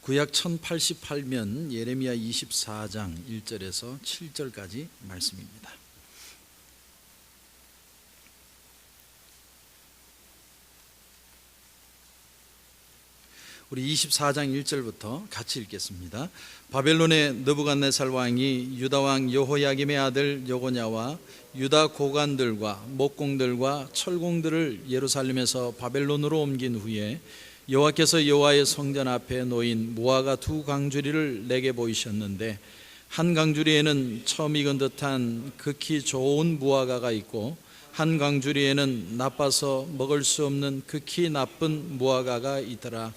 구약 1088면 예레미야 24장 1절에서 7절까지 말씀입니다. 우리 24장 1절부터 같이 읽겠습니다. 바벨론의 느부갓네살 왕이 유다 왕 여호야김의 아들 여고냐와 유다 고관들과 목공들과 철공들을 예루살렘에서 바벨론으로 옮긴 후에 여호와께서 여호와의 성전 앞에 놓인 무화과 두 강주리를 내게 보이셨는데, 한 강주리에는 처음 익은 듯한 극히 좋은 무화과가 있고 한 강주리에는 나빠서 먹을 수 없는 극히 나쁜 무화과가 있더라.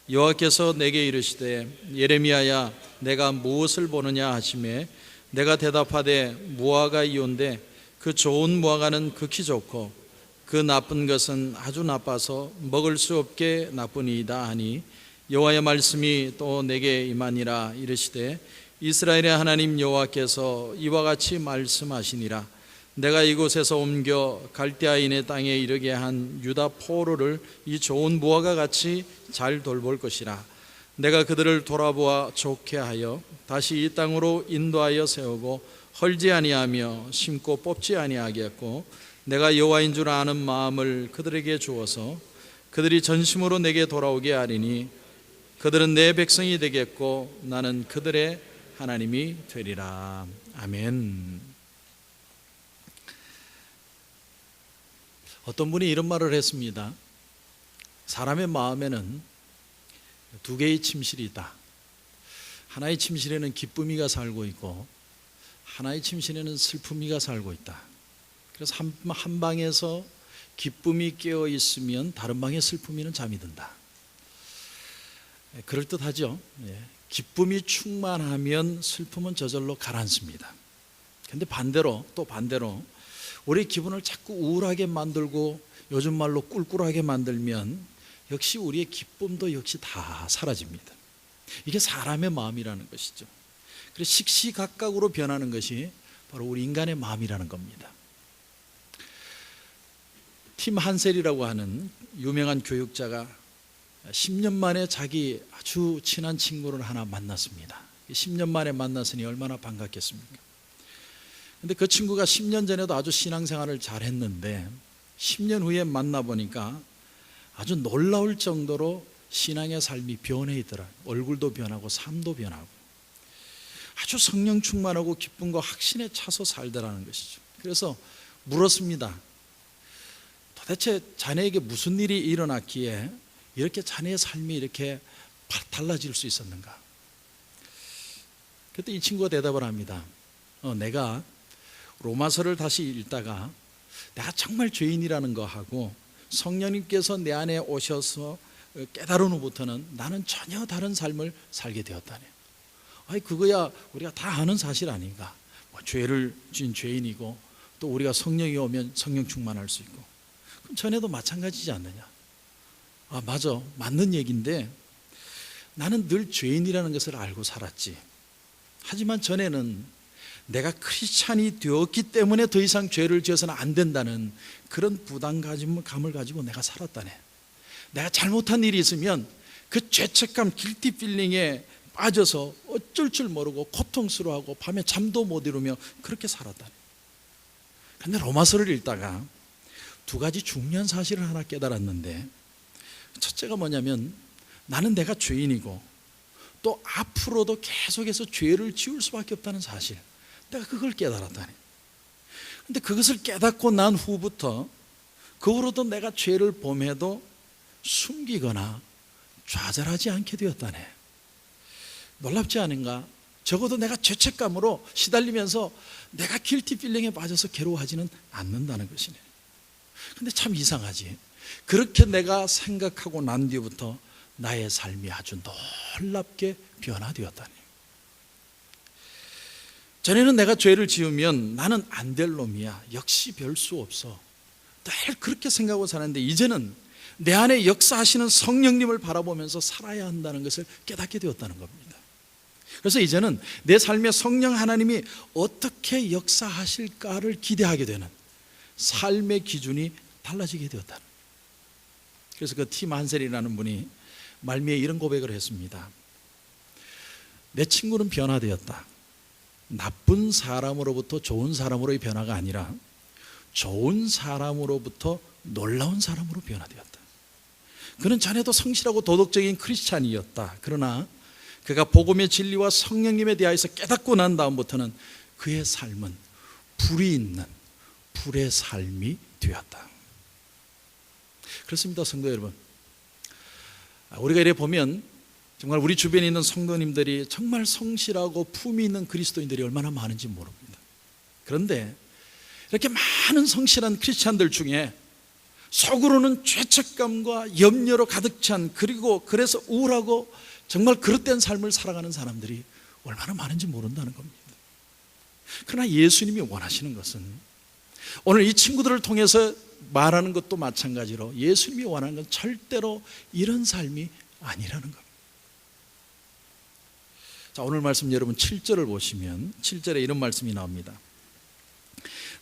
여호와께서 내게 이르시되 예레미야야, 내가 무엇을 보느냐 하시매 내가 대답하되 무화과이온데 그 좋은 무화과는 극히 좋고 그 나쁜 것은 아주 나빠서 먹을 수 없게 나쁘니이다 하니, 여호와의 말씀이 또 내게 임하니라. 이르시되 이스라엘의 하나님 여호와께서 이와 같이 말씀하시니라. 내가 이곳에서 옮겨 갈대아인의 땅에 이르게 한 유다 포로를 이 좋은 무화과 같이 잘 돌볼 것이라. 내가 그들을 돌아보아 좋게 하여 다시 이 땅으로 인도하여 세우고 헐지 아니하며 심고 뽑지 아니하겠고, 내가 여호와인 줄 아는 마음을 그들에게 주어서 그들이 전심으로 내게 돌아오게 하리니 그들은 내 백성이 되겠고 나는 그들의 하나님이 되리라. 아멘. 어떤 분이 이런 말을 했습니다. 사람의 마음에는 두 개의 침실이 있다. 하나의 침실에는 기쁨이가 살고 있고 하나의 침실에는 슬픔이가 살고 있다. 그래서 한 방에서 기쁨이 깨어 있으면 다른 방에 슬픔이는 잠이 든다. 그럴듯하죠. 기쁨이 충만하면 슬픔은 저절로 가라앉습니다. 그런데 반대로 우리 기분을 자꾸 우울하게 만들고 요즘 말로 꿀꿀하게 만들면 역시 우리의 기쁨도 역시 다 사라집니다. 이게 사람의 마음이라는 것이죠. 그래서 시시각각으로 변하는 것이 바로 우리 인간의 마음이라는 겁니다. 팀 한셀이라고 하는 유명한 교육자가 10년 만에 자기 아주 친한 친구를 하나 만났습니다. 10년 만에 만났으니 얼마나 반갑겠습니까? 근데 그 친구가 10년 전에도 아주 신앙생활을 잘 했는데 10년 후에 만나보니까 아주 놀라울 정도로 신앙의 삶이 변해 있더라. 얼굴도 변하고 삶도 변하고 아주 성령 충만하고 기쁨과 확신에 차서 살더라는 것이죠. 그래서 물었습니다. 도대체 자네에게 무슨 일이 일어났기에 이렇게 자네의 삶이 이렇게 달라질 수 있었는가? 그때 이 친구가 대답을 합니다. 내가 로마서를 다시 읽다가 내가 정말 죄인이라는 거 하고 성령님께서 내 안에 오셔서 깨달은 후부터는 나는 전혀 다른 삶을 살게 되었다네. 아니 그거야 우리가 다 아는 사실 아닌가? 죄를 지은 죄인이고 또 우리가 성령이 오면 성령 충만할 수 있고, 그럼 전에도 마찬가지지 않느냐? 맞아, 맞는 얘기인데 나는 늘 죄인이라는 것을 알고 살았지. 하지만 전에는 내가 크리스찬이 되었기 때문에 더 이상 죄를 지어서는 안 된다는 그런 부담감을 가지고 내가 살았다네. 내가 잘못한 일이 있으면 그 죄책감, 길티 필링에 빠져서 어쩔 줄 모르고 고통스러워하고 밤에 잠도 못 이루며 그렇게 살았다네. 그런데 로마서를 읽다가 두 가지 중요한 사실을 하나 깨달았는데, 첫째가 뭐냐면 나는 내가 죄인이고 또 앞으로도 계속해서 죄를 지을 수밖에 없다는 사실, 내가 그걸 깨달았다니. 근데 그것을 깨닫고 난 후부터 그 후로도 내가 죄를 범해도 숨기거나 좌절하지 않게 되었다네. 놀랍지 않은가? 적어도 내가 죄책감으로 시달리면서 내가 길티 필링에 빠져서 괴로워하지는 않는다는 것이네. 근데 참 이상하지. 그렇게 내가 생각하고 난 뒤부터 나의 삶이 아주 놀랍게 변화되었다니. 전에는 내가 죄를 지으면 나는 안 될 놈이야, 역시 별 수 없어, 늘 그렇게 생각하고 살았는데 이제는 내 안에 역사하시는 성령님을 바라보면서 살아야 한다는 것을 깨닫게 되었다는 겁니다. 그래서 이제는 내 삶에 성령 하나님이 어떻게 역사하실까를 기대하게 되는 삶의 기준이 달라지게 되었다는 거예요. 그래서 그 팀 한셀이라는 분이 말미에 이런 고백을 했습니다. 내 친구는 변화되었다. 나쁜 사람으로부터 좋은 사람으로의 변화가 아니라 좋은 사람으로부터 놀라운 사람으로 변화되었다. 그는 전에도 성실하고 도덕적인 크리스찬이었다. 그러나 그가 복음의 진리와 성령님에 대하여서 깨닫고 난 다음부터는 그의 삶은 불이 있는 불의 삶이 되었다. 그렇습니다, 성도 여러분. 우리가 이래 보면 정말 우리 주변에 있는 성도님들이 정말 성실하고 품위 있는 그리스도인들이 얼마나 많은지 모릅니다. 그런데 이렇게 많은 성실한 크리스찬들 중에 속으로는 죄책감과 염려로 가득 찬, 그리고 그래서 우울하고 정말 그릇된 삶을 살아가는 사람들이 얼마나 많은지 모른다는 겁니다. 그러나 예수님이 원하시는 것은, 오늘 이 친구들을 통해서 말하는 것도 마찬가지로 예수님이 원하는 건 절대로 이런 삶이 아니라는 겁니다. 자, 오늘 말씀 여러분 7절을 보시면 7절에 이런 말씀이 나옵니다.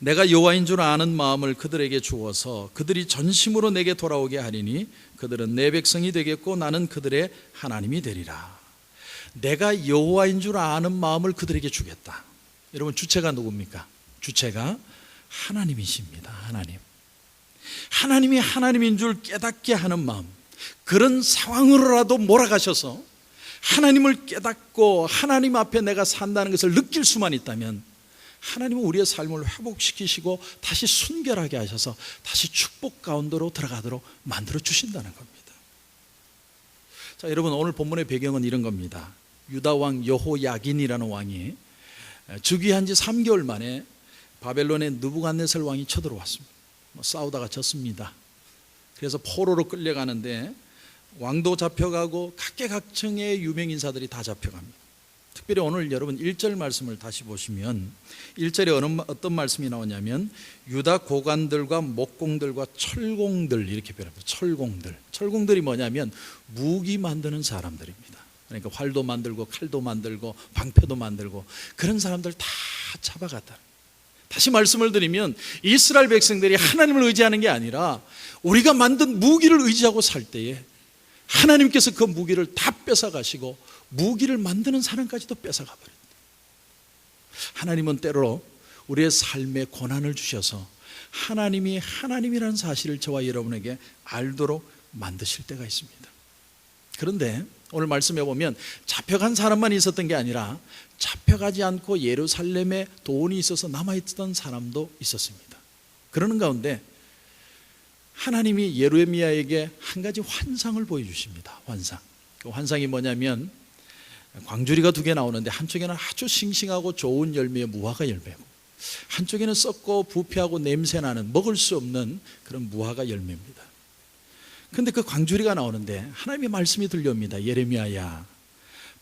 내가 여호와인 줄 아는 마음을 그들에게 주어서 그들이 전심으로 내게 돌아오게 하리니 그들은 내 백성이 되겠고 나는 그들의 하나님이 되리라. 내가 여호와인 줄 아는 마음을 그들에게 주겠다. 여러분, 주체가 누굽니까? 주체가 하나님이십니다. 하나님이 하나님인 줄 깨닫게 하는 마음, 그런 상황으로라도 몰아가셔서 하나님을 깨닫고 하나님 앞에 내가 산다는 것을 느낄 수만 있다면 하나님은 우리의 삶을 회복시키시고 다시 순결하게 하셔서 다시 축복 가운데로 들어가도록 만들어 주신다는 겁니다. 자, 여러분, 오늘 본문의 배경은 이런 겁니다. 유다 왕 여호야긴이라는 왕이 즉위한 지 3개월 만에 바벨론의 느부갓네살 왕이 쳐들어왔습니다. 싸우다가 졌습니다. 그래서 포로로 끌려가는데 왕도 잡혀가고 각계각층의 유명 인사들이 다 잡혀갑니다. 특별히 오늘 여러분 1절 말씀을 다시 보시면 1절에 어떤 말씀이 나오냐면 유다 고관들과 목공들과 철공들, 이렇게 표현합니다. 철공들이 뭐냐면 무기 만드는 사람들입니다. 그러니까 활도 만들고 칼도 만들고 방패도 만들고 그런 사람들 다 잡아갔다. 다시 말씀을 드리면 이스라엘 백성들이 하나님을 의지하는 게 아니라 우리가 만든 무기를 의지하고 살 때에 하나님께서 그 무기를 다 뺏어가시고 무기를 만드는 사람까지도 뺏어가 버립니다. 하나님은 때로 우리의 삶에 고난을 주셔서 하나님이 하나님이라는 사실을 저와 여러분에게 알도록 만드실 때가 있습니다. 그런데 오늘 말씀해 보면 잡혀간 사람만 있었던 게 아니라 잡혀가지 않고 예루살렘에 돈이 있어서 남아있던 사람도 있었습니다. 그러는 가운데 하나님이 예레미야에게 한 가지 환상을 보여주십니다. 그 환상이 뭐냐면 광주리가 2개 나오는데 한쪽에는 아주 싱싱하고 좋은 열매의 무화과 열매고 한쪽에는 썩고 부패하고 냄새나는 먹을 수 없는 그런 무화과 열매입니다. 그런데 그 광주리가 나오는데 하나님의 말씀이 들려옵니다. 예레미야야,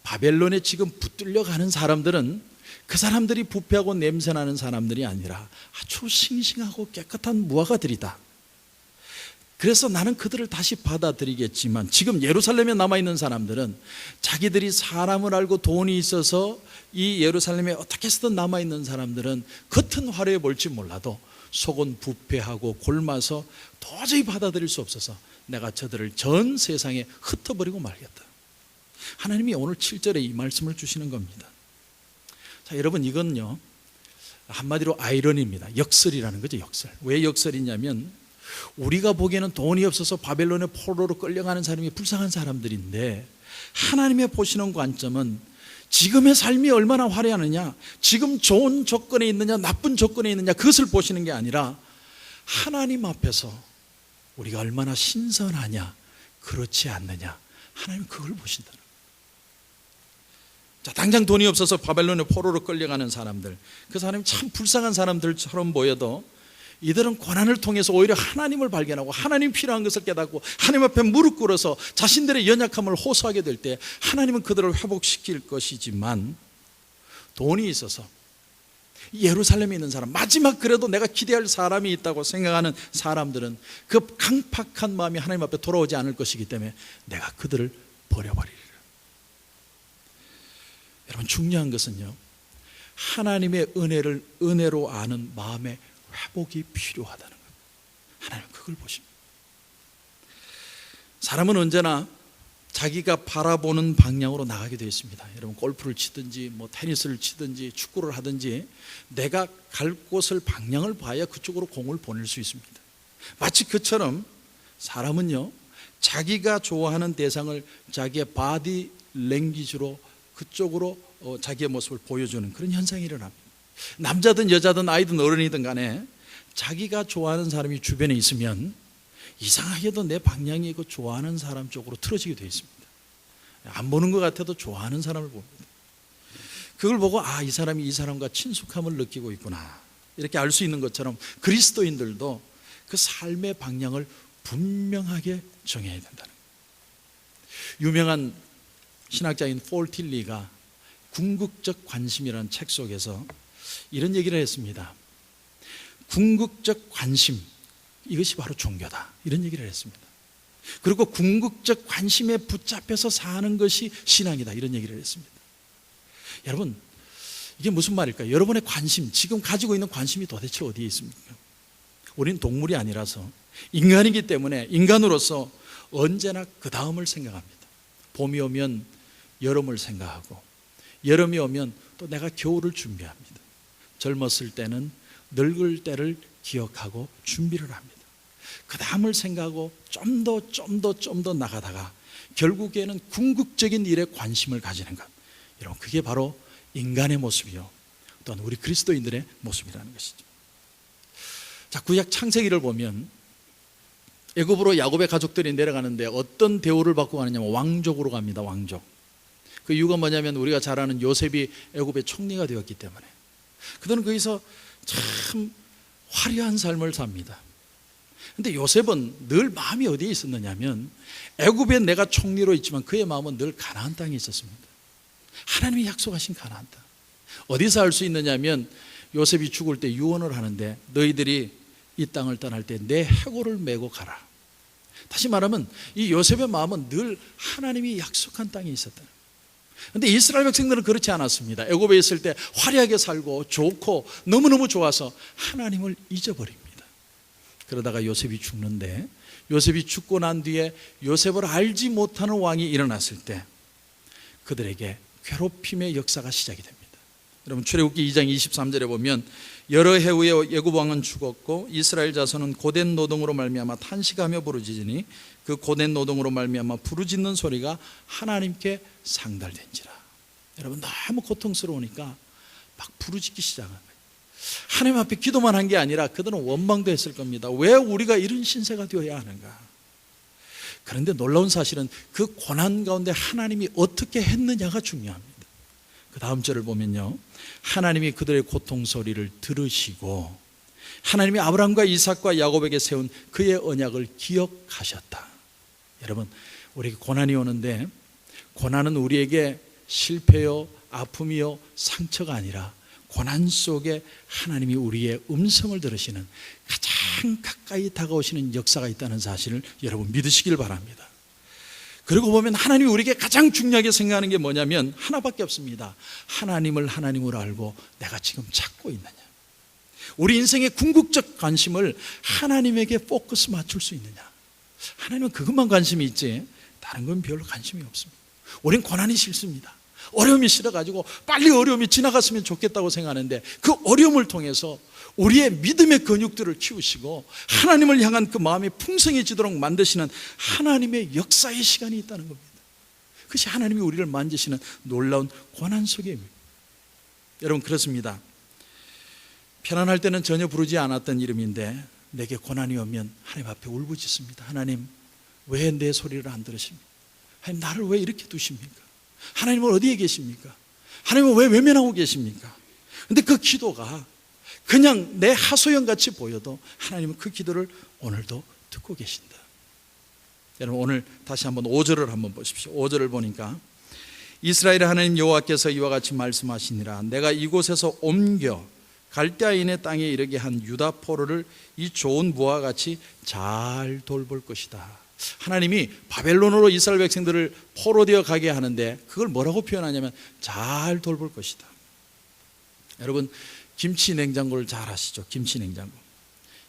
바벨론에 지금 붙들려 가는 사람들은 그 사람들이 부패하고 냄새나는 사람들이 아니라 아주 싱싱하고 깨끗한 무화과들이다. 그래서 나는 그들을 다시 받아들이겠지만 지금 예루살렘에 남아있는 사람들은 자기들이 사람을 알고 돈이 있어서 이 예루살렘에 어떻게 해서든 남아있는 사람들은 겉은 화려해 볼지 몰라도 속은 부패하고 골마서 도저히 받아들일 수 없어서 내가 저들을 전 세상에 흩어버리고 말겠다. 하나님이 오늘 7절에 이 말씀을 주시는 겁니다. 자, 여러분, 이건요 한마디로 아이러니입니다. 역설이라는 거죠. 왜 역설이냐면 우리가 보기에는 돈이 없어서 바벨론의 포로로 끌려가는 사람이 불쌍한 사람들인데 하나님의 보시는 관점은 지금의 삶이 얼마나 화려하느냐, 지금 좋은 조건에 있느냐 나쁜 조건에 있느냐 그것을 보시는 게 아니라 하나님 앞에서 우리가 얼마나 신선하냐 그렇지 않느냐, 하나님 그걸 보신다는 거예요. 자, 당장 돈이 없어서 바벨론의 포로로 끌려가는 사람들, 그 사람이 참 불쌍한 사람들처럼 보여도 이들은 고난을 통해서 오히려 하나님을 발견하고 하나님 필요한 것을 깨닫고 하나님 앞에 무릎 꿇어서 자신들의 연약함을 호소하게 될 때 하나님은 그들을 회복시킬 것이지만, 돈이 있어서 예루살렘에 있는 사람, 마지막 그래도 내가 기대할 사람이 있다고 생각하는 사람들은 그 강팍한 마음이 하나님 앞에 돌아오지 않을 것이기 때문에 내가 그들을 버려버리리라. 여러분, 중요한 것은요, 하나님의 은혜를 은혜로 아는 마음의 회복이 필요하다는 거예요. 하나님 그걸 보십니다. 사람은 언제나 자기가 바라보는 방향으로 나가게 되어 있습니다. 여러분 골프를 치든지 뭐 테니스를 치든지 축구를 하든지 내가 갈 곳을 방향을 봐야 그쪽으로 공을 보낼 수 있습니다. 마치 그처럼 사람은요, 자기가 좋아하는 대상을 자기의 바디 랭귀지로 그쪽으로 자기의 모습을 보여주는 그런 현상이 일어납니다. 남자든 여자든 아이든 어른이든 간에 자기가 좋아하는 사람이 주변에 있으면 이상하게도 내 방향이 그 좋아하는 사람 쪽으로 틀어지게 되어 있습니다. 안 보는 것 같아도 좋아하는 사람을 봅니다. 그걸 보고 이 사람이 이 사람과 친숙함을 느끼고 있구나, 이렇게 알 수 있는 것처럼 그리스도인들도 그 삶의 방향을 분명하게 정해야 된다는 거예요. 유명한 신학자인 폴 틸리가 궁극적 관심이라는 책 속에서 이런 얘기를 했습니다. 궁극적 관심, 이것이 바로 종교다, 이런 얘기를 했습니다. 그리고 궁극적 관심에 붙잡혀서 사는 것이 신앙이다, 이런 얘기를 했습니다. 여러분, 이게 무슨 말일까요? 여러분의 관심, 지금 가지고 있는 관심이 도대체 어디에 있습니까? 우리는 동물이 아니라서 인간이기 때문에 인간으로서 언제나 그 다음을 생각합니다. 봄이 오면 여름을 생각하고, 여름이 오면 또 내가 겨울을 준비합니다. 젊었을 때는 늙을 때를 기억하고 준비를 합니다. 그 다음을 생각하고 좀 더 나가다가 결국에는 궁극적인 일에 관심을 가지는 것, 여러분, 그게 바로 인간의 모습이요, 또한 우리 그리스도인들의 모습이라는 것이죠. 자, 구약 창세기를 보면 애굽으로 야곱의 가족들이 내려가는데 어떤 대우를 받고 가느냐면 왕족으로 갑니다. 왕족. 그 이유가 뭐냐면 우리가 잘 아는 요셉이 애굽의 총리가 되었기 때문에 그들은 거기서 참 화려한 삶을 삽니다. 근데 요셉은 늘 마음이 어디에 있었느냐면 애굽에 내가 총리로 있지만 그의 마음은 늘 가나안 땅에 있었습니다. 하나님이 약속하신 가나안 땅. 어디서 알 수 있느냐면 요셉이 죽을 때 유언을 하는데 너희들이 이 땅을 떠날 때 내 해골을 메고 가라. 다시 말하면 이 요셉의 마음은 늘 하나님이 약속한 땅에 있었다. 그런데 이스라엘 백성들은 그렇지 않았습니다. 애굽에 있을 때 화려하게 살고 좋고 너무너무 좋아서 하나님을 잊어버립니다. 그러다가 요셉이 죽는데, 요셉이 죽고 난 뒤에 요셉을 알지 못하는 왕이 일어났을 때 그들에게 괴롭힘의 역사가 시작이 됩니다. 여러분, 출애굽기 2장 23절에 보면 여러 해 후에 애굽 왕은 죽었고 이스라엘 자손은 고된 노동으로 말미암아 탄식하며 부르짖으니 그 고된 노동으로 말미암아 부르짖는 소리가 하나님께 상달된지라. 여러분, 너무 고통스러우니까 막 부르짖기 시작한 거예요. 하나님 앞에 기도만 한 게 아니라 그들은 원망도 했을 겁니다. 왜 우리가 이런 신세가 되어야 하는가? 그런데 놀라운 사실은 그 고난 가운데 하나님이 어떻게 했느냐가 중요합니다. 그 다음 절을 보면요, 하나님이 그들의 고통 소리를 들으시고 하나님이 아브라함과 이삭과 야곱에게 세운 그의 언약을 기억하셨다. 여러분, 우리에게 고난이 오는데 고난은 우리에게 실패요, 아픔이요, 상처가 아니라 고난 속에 하나님이 우리의 음성을 들으시는 가장 가까이 다가오시는 역사가 있다는 사실을 여러분 믿으시길 바랍니다. 그리고 보면 하나님이 우리에게 가장 중요하게 생각하는 게 뭐냐면 하나밖에 없습니다. 하나님을 하나님으로 알고 내가 지금 찾고 있느냐, 우리 인생의 궁극적 관심을 하나님에게 포커스 맞출 수 있느냐. 하나님은 그것만 관심이 있지 다른 건 별로 관심이 없습니다. 우린 고난이 싫습니다. 어려움이 싫어가지고 빨리 어려움이 지나갔으면 좋겠다고 생각하는데 그 어려움을 통해서 우리의 믿음의 근육들을 키우시고 하나님을 향한 그 마음이 풍성해지도록 만드시는 하나님의 역사의 시간이 있다는 겁니다. 그것이 하나님이 우리를 만지시는 놀라운 고난 속에 있습니다. 여러분, 그렇습니다. 편안할 때는 전혀 부르지 않았던 이름인데 내게 고난이 오면 하나님 앞에 울부짖습니다. 하나님, 왜 내 소리를 안 들으십니까? 하나님, 나를 왜 이렇게 두십니까? 하나님은 어디에 계십니까? 하나님은 왜 외면하고 계십니까? 그런데 그 기도가 그냥 내 하소연같이 보여도 하나님은 그 기도를 오늘도 듣고 계신다. 여러분, 오늘 다시 한번 5절을 한번 보십시오. 5절을 보니까 이스라엘의 하나님 여호와께서 이와 같이 말씀하시니라. 내가 이곳에서 옮겨 갈대아인의 땅에 이르게 한 유다 포로를 이 좋은 무와 같이 잘 돌볼 것이다. 하나님이 바벨론으로 이스라엘 백성들을 포로되어 가게 하는데 그걸 뭐라고 표현하냐면 잘 돌볼 것이다. 여러분, 김치 냉장고를 잘 아시죠? 김치 냉장고.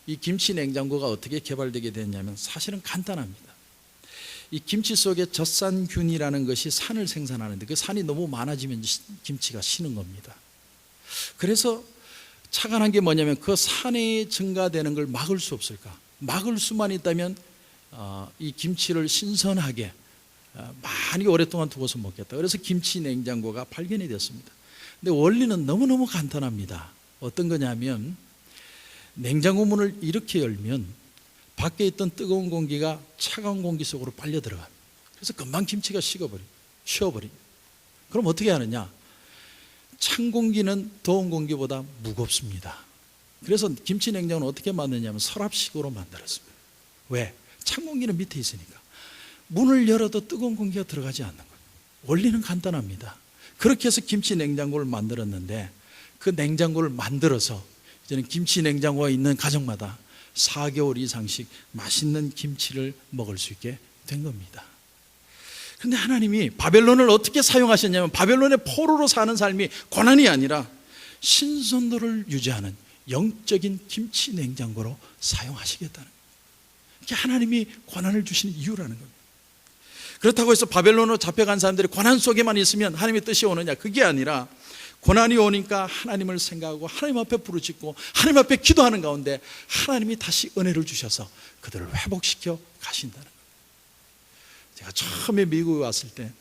이 김치 냉장고가 어떻게 개발되게 됐냐면 사실은 간단합니다. 이 김치 속에 젖산균이라는 것이 산을 생산하는데 그 산이 너무 많아지면 김치가 시는 겁니다. 그래서 착안한 게 뭐냐면 그 산이 증가되는 걸 막을 수 없을까? 막을 수만 있다면 이 김치를 신선하게 많이 오랫동안 두고서 먹겠다. 그래서 김치 냉장고가 발견이 됐습니다. 근데 원리는 너무너무 간단합니다. 어떤 거냐면 냉장고 문을 이렇게 열면 밖에 있던 뜨거운 공기가 차가운 공기 속으로 빨려 들어갑니다. 그래서 금방 김치가 쉬어버립니다. 그럼 어떻게 하느냐? 찬 공기는 더운 공기보다 무겁습니다. 그래서 김치 냉장고는 어떻게 만드냐면 서랍식으로 만들었습니다. 왜? 찬 공기는 밑에 있으니까. 문을 열어도 뜨거운 공기가 들어가지 않는 거예요. 원리는 간단합니다. 그렇게 해서 김치 냉장고를 만들었는데 그 냉장고를 만들어서 이제는 김치 냉장고가 있는 가정마다 4개월 이상씩 맛있는 김치를 먹을 수 있게 된 겁니다. 그런데 하나님이 바벨론을 어떻게 사용하셨냐면 바벨론의 포로로 사는 삶이 고난이 아니라 신선도를 유지하는 영적인 김치 냉장고로 사용하시겠다는 거예요. 이게 하나님이 고난을 주시는 이유라는 겁니다. 그렇다고 해서 바벨론으로 잡혀간 사람들이 고난 속에만 있으면 하나님의 뜻이 오느냐? 그게 아니라 고난이 오니까 하나님을 생각하고 하나님 앞에 부르짖고 하나님 앞에 기도하는 가운데 하나님이 다시 은혜를 주셔서 그들을 회복시켜 가신다는 거예요. 제가 처음에 미국에 왔을 때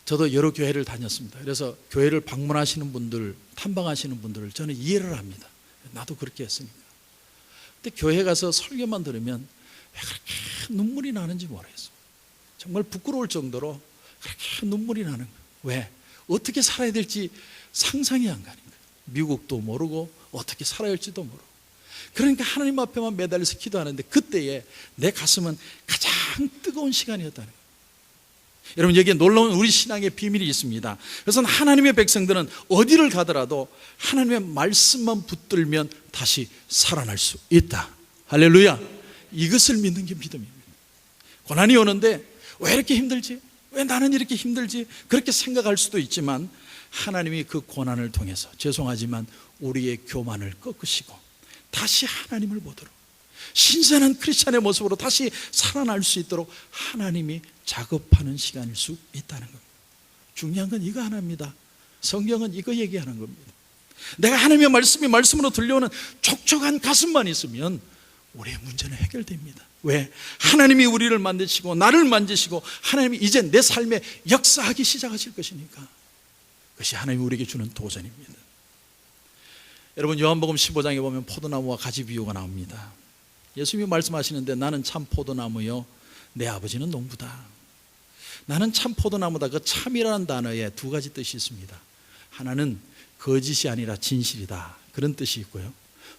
저도 여러 교회를 다녔습니다. 그래서 교회를 방문하시는 분들, 탐방하시는 분들을 저는 이해를 합니다. 나도 그렇게 했으니까. 근데 교회 가서 설교만 들으면 왜 그렇게 눈물이 나는지 모르겠어요. 정말 부끄러울 정도로 그렇게 눈물이 나는 거예요. 왜? 어떻게 살아야 될지 상상이 안 가는 거예요. 미국도 모르고 어떻게 살아야 할지도 모르고. 그러니까 하나님 앞에만 매달려서 기도하는데 그때에 내 가슴은 가장 뜨거운 시간이었다는 거예요. 여러분, 여기에 놀라운 우리 신앙의 비밀이 있습니다. 그래서 하나님의 백성들은 어디를 가더라도 하나님의 말씀만 붙들면 다시 살아날 수 있다. 할렐루야. 이것을 믿는 게 믿음입니다. 고난이 오는데 왜 이렇게 힘들지? 왜 나는 이렇게 힘들지? 그렇게 생각할 수도 있지만 하나님이 그 고난을 통해서 죄송하지만 우리의 교만을 꺾으시고 다시 하나님을 보도록 신선한 크리스찬의 모습으로 다시 살아날 수 있도록 하나님이 작업하는 시간일 수 있다는 겁니다. 중요한 건 이거 하나입니다. 성경은 이거 얘기하는 겁니다. 내가 하나님의 말씀이 말씀으로 들려오는 촉촉한 가슴만 있으면 우리의 문제는 해결됩니다. 왜? 하나님이 우리를 만드시고 나를 만지시고 하나님이 이제 내 삶에 역사하기 시작하실 것이니까 그것이 하나님이 우리에게 주는 도전입니다. 여러분, 요한복음 15장에 보면 포도나무와 가지 비유가 나옵니다. 예수님이 말씀하시는데 나는 참 포도나무요 내 아버지는 농부다. 나는 참 포도나무다. 그 참이라는 단어에 두 가지 뜻이 있습니다. 하나는 거짓이 아니라 진실이다, 그런 뜻이 있고요.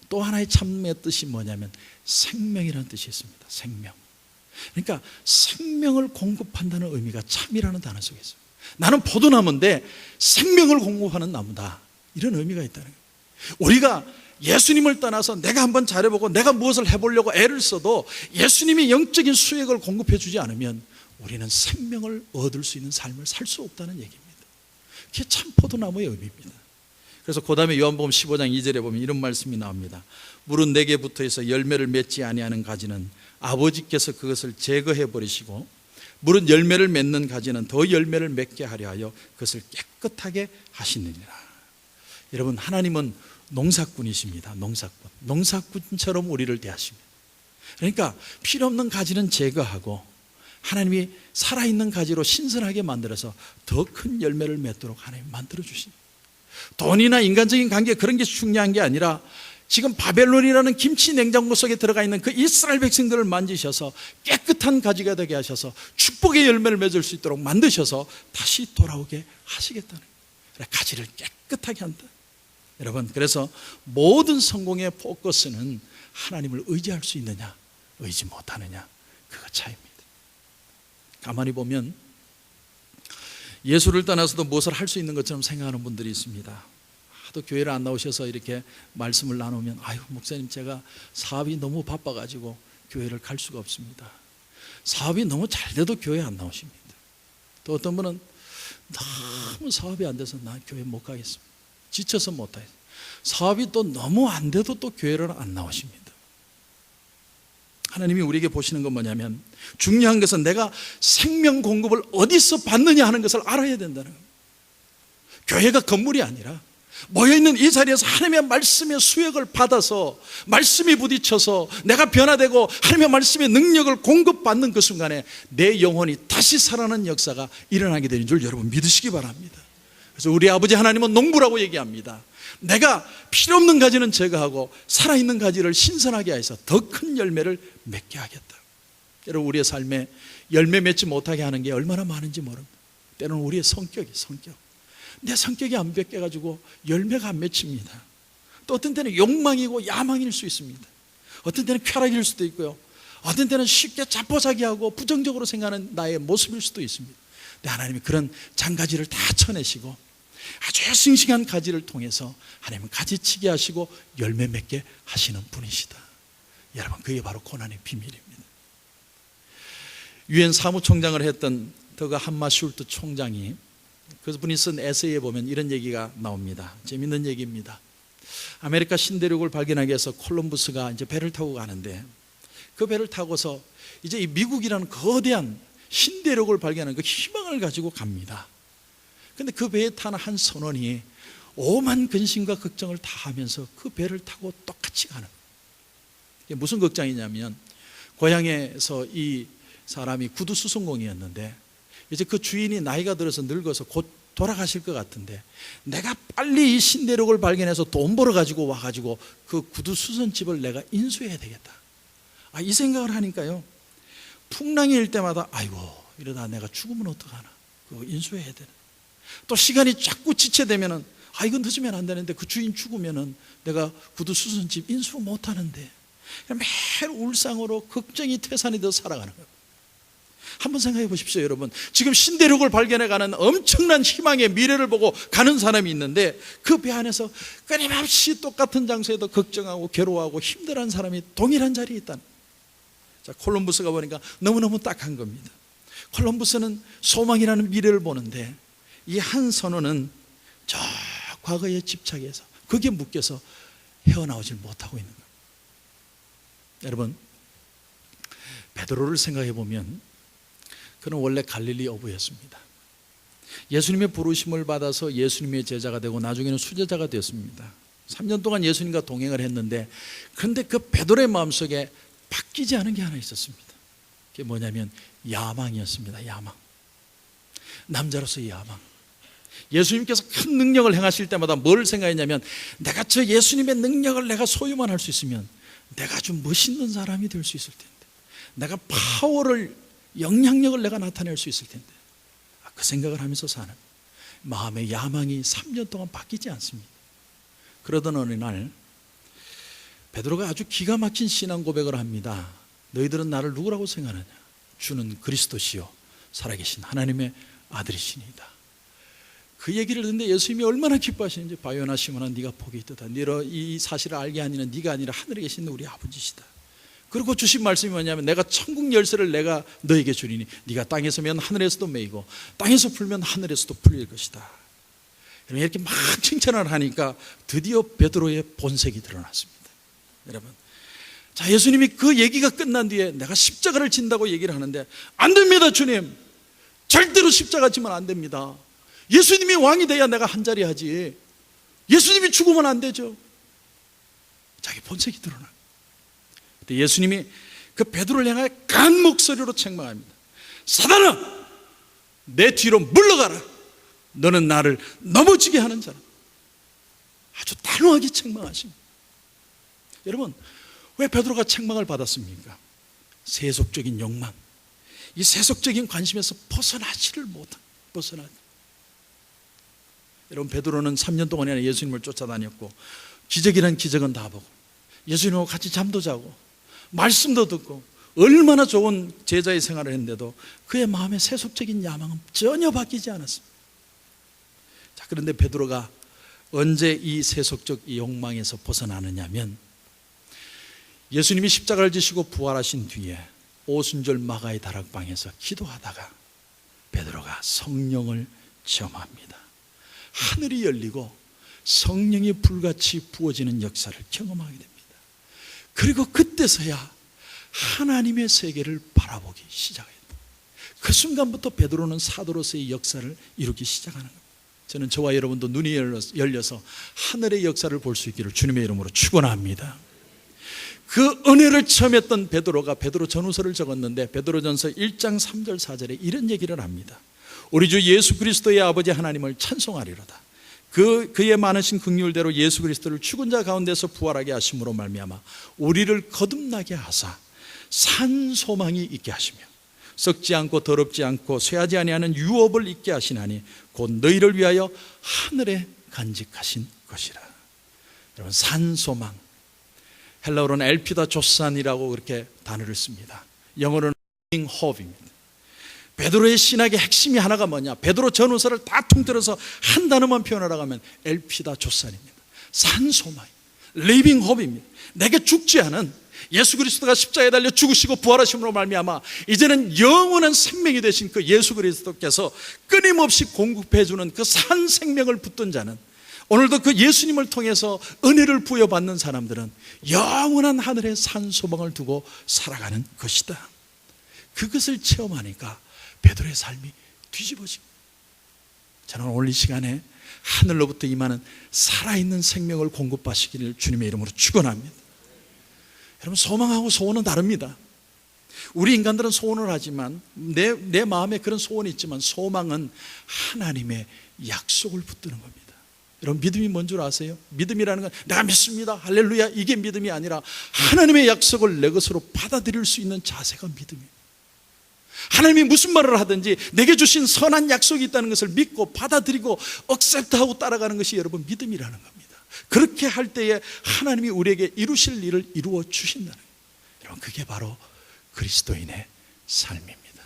또 하나의 참의 뜻이 뭐냐면 생명이라는 뜻이 있습니다. 생명. 그러니까 생명을 공급한다는 의미가 참이라는 단어 속에 있습니다. 나는 포도나무인데 생명을 공급하는 나무다, 이런 의미가 있다는 거예요. 우리가 예수님을 떠나서 내가 한번 잘해보고 내가 무엇을 해보려고 애를 써도 예수님이 영적인 수액을 공급해 주지 않으면 우리는 생명을 얻을 수 있는 삶을 살 수 없다는 얘기입니다. 그게 참 포도나무의 의미입니다. 그래서 그 다음에 요한복음 15장 2절에 보면 이런 말씀이 나옵니다. 물은 내게 붙어있어 열매를 맺지 아니하는 가지는 아버지께서 그것을 제거해 버리시고 물은 열매를 맺는 가지는 더 열매를 맺게 하려 하여 그것을 깨끗하게 하시느니라. 여러분, 하나님은 농사꾼이십니다. 농사꾼처럼 우리를 대하십니다. 그러니까 필요 없는 가지는 제거하고 하나님이 살아있는 가지로 신선하게 만들어서 더 큰 열매를 맺도록 하나님 만들어 주십니다. 돈이나 인간적인 관계, 그런 게 중요한 게 아니라 지금 바벨론이라는 김치 냉장고 속에 들어가 있는 그 이스라엘 백성들을 만지셔서 깨끗한 가지가 되게 하셔서 축복의 열매를 맺을 수 있도록 만드셔서 다시 돌아오게 하시겠다는 거예요. 가지를 깨끗하게 한다. 여러분, 그래서 모든 성공의 포커스는 하나님을 의지할 수 있느냐 의지 못하느냐, 그거 차이입니다. 가만히 보면 예수를 떠나서도 무엇을 할 수 있는 것처럼 생각하는 분들이 있습니다. 하도 교회를 안 나오셔서 이렇게 말씀을 나누면 아유 목사님, 제가 사업이 너무 바빠가지고 교회를 갈 수가 없습니다. 사업이 너무 잘 돼도 교회 안 나오십니다. 또 어떤 분은 너무 사업이 안 돼서 나 교회 못 가겠습니다. 지쳐서 못 가겠습니다. 사업이 또 너무 안 돼도 또 교회를 안 나오십니다. 하나님이 우리에게 보시는 건 뭐냐면, 중요한 것은 내가 생명 공급을 어디서 받느냐 하는 것을 알아야 된다는 겁니다. 교회가 건물이 아니라 모여있는 이 자리에서 하나님의 말씀의 수액을 받아서 말씀이 부딪혀서 내가 변화되고 하나님의 말씀의 능력을 공급받는 그 순간에 내 영혼이 다시 살아나는 역사가 일어나게 되는 줄 여러분 믿으시기 바랍니다. 그래서 우리 아버지 하나님은 농부라고 얘기합니다. 내가 필요없는 가지는 제거하고 살아있는 가지를 신선하게 해서 더 큰 열매를 맺게 하겠다. 여러분, 우리의 삶에 열매 맺지 못하게 하는 게 얼마나 많은지 모릅니다. 때로는 우리의 성격. 내 성격이 안 뺏겨가지고 열매가 안 맺힙니다. 또 어떤 때는 욕망이고 야망일 수 있습니다. 어떤 때는 쾌락일 수도 있고요. 어떤 때는 쉽게 자포자기하고 부정적으로 생각하는 나의 모습일 수도 있습니다. 근데 하나님이 그런 장가지를 다 쳐내시고 아주 싱싱한 가지를 통해서 하나님은 가지치게 하시고 열매 맺게 하시는 분이시다. 여러분, 그게 바로 고난의 비밀입니다. 유엔 사무총장을 했던 더가 함마슐트 총장이, 그분이 쓴 에세이에 보면 이런 얘기가 나옵니다. 재밌는 얘기입니다. 아메리카 신대륙을 발견하기 위해서 콜럼부스가 이제 배를 타고 가는데, 그 배를 타고서 이제 이 미국이라는 거대한 신대륙을 발견하는 그 희망을 가지고 갑니다. 근데 그 배에 타는 한 선원이 오만 근심과 걱정을 다 하면서 그 배를 타고 똑같이 가는 거예요. 이게 무슨 걱정이냐면, 고향에서 이 사람이 구두 수송공이었는데 이제 그 주인이 나이가 들어서 늙어서 곧 돌아가실 것 같은데, 내가 빨리 이 신대륙을 발견해서 돈 벌어 가지고 와가지고 그 구두 수선집을 내가 인수해야 되겠다. 이 생각을 하니까요, 풍랑이 일 때마다 아이고 이러다 내가 죽으면 어떡하나, 그거 인수해야 되는. 또 시간이 자꾸 지체되면은 이건 늦으면 안 되는데, 그 주인 죽으면은 내가 구두 수선집 인수 못 하는데, 매일 울상으로 걱정이 태산이 되어 살아가는 거예요. 한번 생각해 보십시오, 여러분. 지금 신대륙을 발견해 가는 엄청난 희망의 미래를 보고 가는 사람이 있는데, 그 배 안에서 끊임없이 똑같은 장소에도 걱정하고 괴로워하고 힘들어하는 사람이 동일한 자리에 있다는. 자, 콜럼부스가 보니까 너무너무 딱한 겁니다. 콜럼부스는 소망이라는 미래를 보는데, 이 한 선원은 저 과거에 집착해서 거기에 묶여서 헤어나오질 못하고 있는 거예요. 여러분, 베드로를 생각해 보면 그는 원래 갈릴리 어부였습니다. 예수님의 부르심을 받아서 예수님의 제자가 되고 나중에는 수제자가 되었습니다. 3년 동안 예수님과 동행을 했는데, 그런데 그 베드로의 마음속에 바뀌지 않은 게 하나 있었습니다. 그게 뭐냐면 야망이었습니다. 야망. 남자로서의 야망. 예수님께서 큰 능력을 행하실 때마다 뭘 생각했냐면, 내가 저 예수님의 능력을 내가 소유만 할 수 있으면 내가 아주 멋있는 사람이 될 수 있을 텐데, 내가 파워를, 영향력을 내가 나타낼 수 있을 텐데, 그 생각을 하면서 사는 마음의 야망이 3년 동안 바뀌지 않습니다. 그러던 어느 날 베드로가 아주 기가 막힌 신앙 고백을 합니다. 너희들은 나를 누구라고 생각하느냐? 주는 그리스도시요 살아계신 하나님의 아들이시니이다. 그 얘기를 듣는데 예수님이 얼마나 기뻐하시는지, 바요나 시몬아 네가 복이 있도다. 너로 이 사실을 알게 하니는 네가 아니라 하늘에 계신 우리 아버지시다. 그리고 주신 말씀이 뭐냐면, 내가 천국 열쇠를 내가 너에게 주리니 네가 땅에서 매면 하늘에서도 매이고 땅에서 풀면 하늘에서도 풀릴 것이다. 이렇게 막 칭찬을 하니까 드디어 베드로의 본색이 드러났습니다. 여러분, 자, 예수님이 그 얘기가 끝난 뒤에 내가 십자가를 진다고 얘기를 하는데, 안 됩니다 주님, 절대로 십자가 지면 안 됩니다. 예수님이 왕이 돼야 내가 한 자리 하지, 예수님이 죽으면 안 되죠. 자기 본색이 드러나. 예수님이 그 베드로를 향해 강한 목소리로 책망합니다. 사단아, 내 뒤로 물러가라. 너는 나를 넘어지게 하는 자라. 아주 단호하게 책망하십니다. 여러분, 왜 베드로가 책망을 받았습니까? 세속적인 욕망, 이 세속적인 관심에서 벗어나지를 못한. 여러분, 베드로는 3년 동안이나 예수님을 쫓아다녔고 기적이란 기적은 다 보고 예수님하고 같이 잠도 자고 말씀도 듣고 얼마나 좋은 제자의 생활을 했는데도 그의 마음의 세속적인 야망은 전혀 바뀌지 않았습니다. 자, 그런데 베드로가 언제 이 세속적 욕망에서 벗어나느냐면, 예수님이 십자가를 지시고 부활하신 뒤에 오순절 마가의 다락방에서 기도하다가 베드로가 성령을 체험합니다. 하늘이 열리고 성령이 불같이 부어지는 역사를 경험하게 됩니다. 그리고 그때서야 하나님의 세계를 바라보기 시작해요. 그 순간부터 베드로는 사도로서의 역사를 이루기 시작하는 겁니다. 저는 저와 여러분도 눈이 열려서 하늘의 역사를 볼 수 있기를 주님의 이름으로 축원합니다. 그 은혜를 체험했던 베드로가 베드로 전후서를 적었는데 베드로전서 1장 3절 4절에 이런 얘기를 합니다. 우리 주 예수 그리스도의 아버지 하나님을 찬송하리로다. 그의 많으신 긍휼대로 예수 그리스도를 죽은 자 가운데서 부활하게 하심으로 말미암아 우리를 거듭나게 하사 산 소망이 있게 하시며 썩지 않고 더럽지 않고 쇠하지 아니하는 유업을 있게 하시나니 곧 너희를 위하여 하늘에 간직하신 것이라. 여러분, 산 소망, 헬라어로는 엘피다 조산이라고 그렇게 단어를 씁니다. 영어로는 living hope입니다. 베드로의 신학의 핵심이 하나가 뭐냐? 베드로 전후서를 다 통틀어서 한 단어만 표현하라고 하면 엘피다 조산입니다. 산 소망, living hope입니다. 내게 죽지 않은 예수 그리스도가 십자가에 달려 죽으시고 부활하심으로 말미암아 이제는 영원한 생명이 되신 그 예수 그리스도께서 끊임없이 공급해 주는 그 산 생명을 붙든 자는, 오늘도 그 예수님을 통해서 은혜를 부여받는 사람들은 영원한 하늘의 산 소망을 두고 살아가는 것이다. 그것을 체험하니까 베드로의 삶이 뒤집어집니다. 저는 오늘 이 시간에 하늘로부터 임하는 살아있는 생명을 공급하시기를 주님의 이름으로 축원합니다. 여러분, 소망하고 소원은 다릅니다. 우리 인간들은 소원을 하지만 내 마음에 그런 소원이 있지만 소망은 하나님의 약속을 붙드는 겁니다. 여러분, 믿음이 뭔 줄 아세요? 믿음이라는 건 내가 믿습니다, 할렐루야, 이게 믿음이 아니라 하나님의 약속을 내 것으로 받아들일 수 있는 자세가 믿음이에요. 하나님이 무슨 말을 하든지 내게 주신 선한 약속이 있다는 것을 믿고 받아들이고 억셉트하고 따라가는 것이 여러분 믿음이라는 겁니다. 그렇게 할 때에 하나님이 우리에게 이루실 일을 이루어 주신다는 거예요. 여러분, 그게 바로 그리스도인의 삶입니다.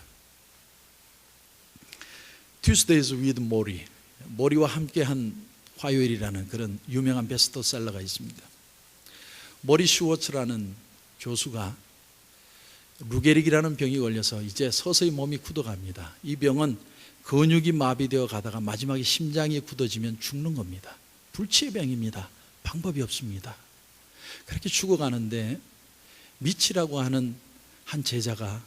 Tuesdays with Mori, 모리와 함께한 화요일이라는 그런 유명한 베스트셀러가 있습니다. 모리 슈워츠라는 교수가 루게릭이라는 병이 걸려서 이제 서서히 몸이 굳어갑니다. 이 병은 근육이 마비되어 가다가 마지막에 심장이 굳어지면 죽는 겁니다. 불치의 병입니다. 방법이 없습니다. 그렇게 죽어가는데 미치라고 하는 한 제자가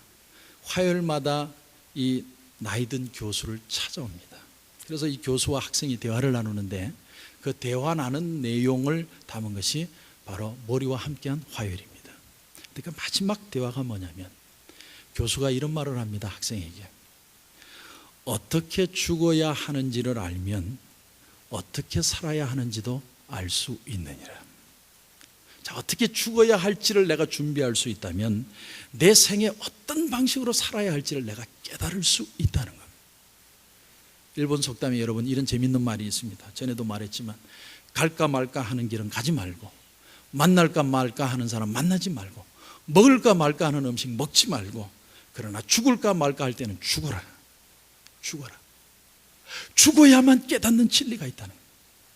화요일마다 이 나이든 교수를 찾아옵니다. 그래서 이 교수와 학생이 대화를 나누는데 그 대화 나눈 내용을 담은 것이 바로 모리와 함께한 화요일입니다. 그러니까 마지막 대화가 뭐냐면 교수가 이런 말을 합니다. 학생에게 어떻게 죽어야 하는지를 알면 어떻게 살아야 하는지도 알 수 있느니라. 자, 어떻게 죽어야 할지를 내가 준비할 수 있다면 내 생에 어떤 방식으로 살아야 할지를 내가 깨달을 수 있다는 겁니다. 일본 속담에 여러분 이런 재밌는 말이 있습니다. 전에도 말했지만 갈까 말까 하는 길은 가지 말고, 만날까 말까 하는 사람 만나지 말고, 먹을까 말까 하는 음식 먹지 말고, 그러나 죽을까 말까 할 때는 죽어라. 죽어야만 깨닫는 진리가 있다는 거예요.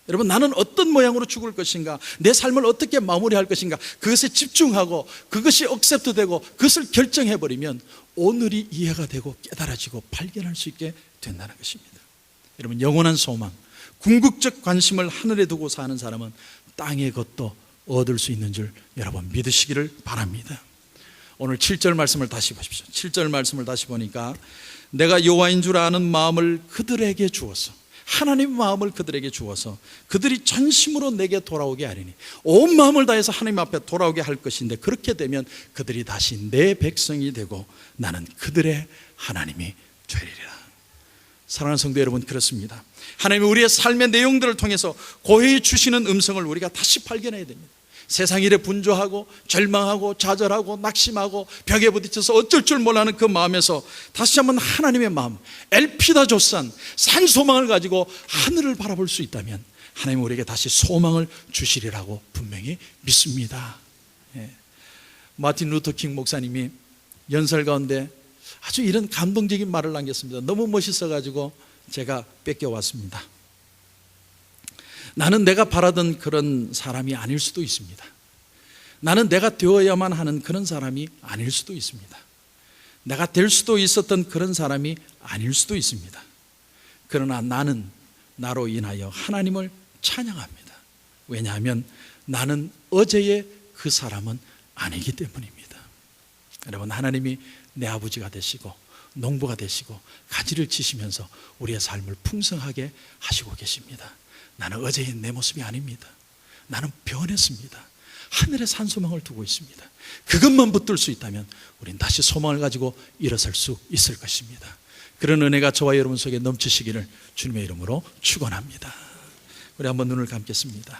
여러분, 나는 어떤 모양으로 죽을 것인가, 내 삶을 어떻게 마무리할 것인가, 그것에 집중하고 그것이 억셉트되고 그것을 결정해버리면 오늘이 이해가 되고 깨달아지고 발견할 수 있게 된다는 것입니다. 여러분, 영원한 소망, 궁극적 관심을 하늘에 두고 사는 사람은 땅의 것도 얻을 수 있는 줄 여러분 믿으시기를 바랍니다. 오늘 7절 말씀을 다시 보십시오. 7절 말씀을 다시 보니까 내가 여호와인 줄 아는 마음을 그들에게 주어서, 하나님의 마음을 그들에게 주어서 그들이 전심으로 내게 돌아오게 하리니, 온 마음을 다해서 하나님 앞에 돌아오게 할 것인데, 그렇게 되면 그들이 다시 내 백성이 되고 나는 그들의 하나님이 되리라. 사랑하는 성도 여러분, 그렇습니다. 하나님이 우리의 삶의 내용들을 통해서 고해해 주시는 음성을 우리가 다시 발견해야 됩니다. 세상 일에 분주하고 절망하고 좌절하고 낙심하고 벽에 부딪혀서 어쩔 줄 몰라하는 그 마음에서 다시 한번 하나님의 마음, 엘피다 조산, 산 소망을 가지고 하늘을 바라볼 수 있다면 하나님 우리에게 다시 소망을 주시리라고 분명히 믿습니다. 마틴 루터 킹 목사님이 연설 가운데 아주 이런 감동적인 말을 남겼습니다. 너무 멋있어가지고 제가 뺏겨왔습니다. 나는 내가 바라던 그런 사람이 아닐 수도 있습니다. 나는 내가 되어야만 하는 그런 사람이 아닐 수도 있습니다. 내가 될 수도 있었던 그런 사람이 아닐 수도 있습니다. 그러나 나는 나로 인하여 하나님을 찬양합니다. 왜냐하면 나는 어제의 그 사람은 아니기 때문입니다. 여러분, 하나님이 내 아버지가 되시고 농부가 되시고 가지를 치시면서 우리의 삶을 풍성하게 하시고 계십니다. 나는 어제의 내 모습이 아닙니다. 나는 변했습니다. 하늘에 산 소망을 두고 있습니다. 그것만 붙들 수 있다면 우린 다시 소망을 가지고 일어설 수 있을 것입니다. 그런 은혜가 저와 여러분 속에 넘치시기를 주님의 이름으로 축원합니다. 우리 한번 눈을 감겠습니다.